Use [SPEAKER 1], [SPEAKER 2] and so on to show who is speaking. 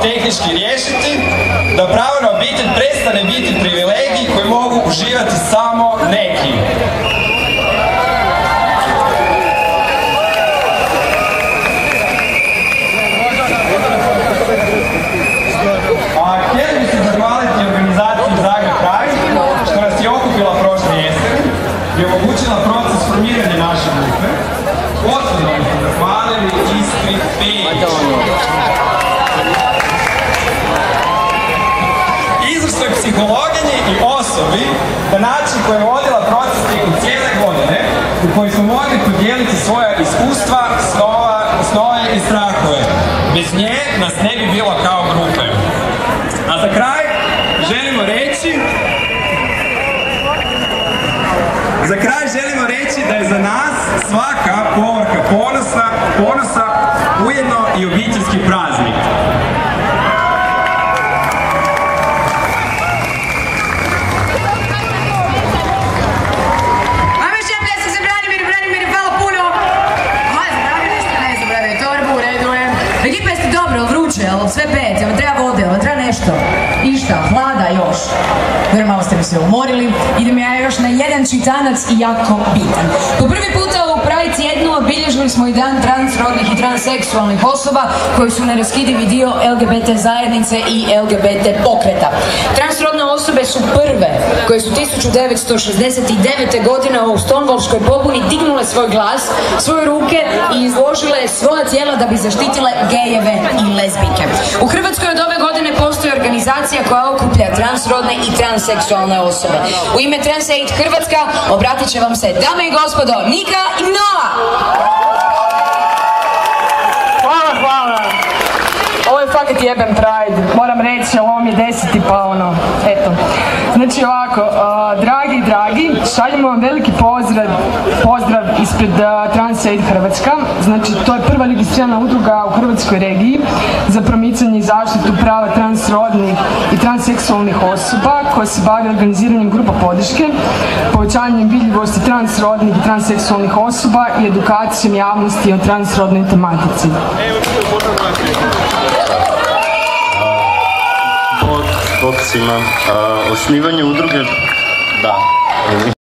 [SPEAKER 1] tehnički riješiti, da pravo na obitelj prestane biti privilegij koji mogu uživati samo neki. Htjeli bi se zahvaliti organizaciji Zagreb što nas je okupila prošle jeseni i omogućila proces formiranja naše grupe. Posebno bi se zahvalili Iskri Pejić, izvrsnoj psihologinji i osobi na način koji je vodila proces tijekom cijele godine u kojoj smo mogli podijeliti svoja iskustva, snove i strahove. Bez nje nas ne bi bilo kao grupe. A za kraj želimo reći da je za nas svaka povorka ponosa ujedno i obiteljski praznik.
[SPEAKER 2] Ajmo još jedan pljesak za Branimir, hvala puno. Ne zaboravio torbu, u redu je. Ekipa, jeste dobro, vruće, sve pet, vam treba vode, vam treba nešto. Išta, hlada još. Dobro, malo ste mi se umorili. Idem ja još na jedan čitanac i jako bitan. Po prvi puta u Pride tjednu obilježili smo i dan transrodnih i transseksualnih osoba koji su neraskidivi dio LGBT zajednice i LGBT pokreta. Transrodne osobe su prve koje su 1969. godine u Stonewallskoj pobuni dignule svoj glas, svoje ruke i izložile svoja tijela da bi zaštitile gejeve i lezbijke. U Hrvatskoj od ove godine postoji organizacija koja okuplja transrodne i transseksualne osobe. U ime Transaid Hrvatska obratit će vam se, dame i gospodo, Nika i Noa!
[SPEAKER 3] Hvala. Ovo je fakat jeben Pride, moram reći, ali ovo mi je 10. pa ono, eto. Znači ovako, dragi, šaljemo vam veliki pozdrav ispred Transaid Hrvatska. Znači, to je prva registrirana udruga u Hrvatskoj regiji za promicanje i zaštitu prava transrodnih i transseksualnih osoba koja se bavi organiziranjem grupa podrške, povećanjem vidljivosti transrodnih i transseksualnih osoba i edukacijom javnosti o transrodnoj tematici.
[SPEAKER 4] Bog svima. Osnivanje udruge, da.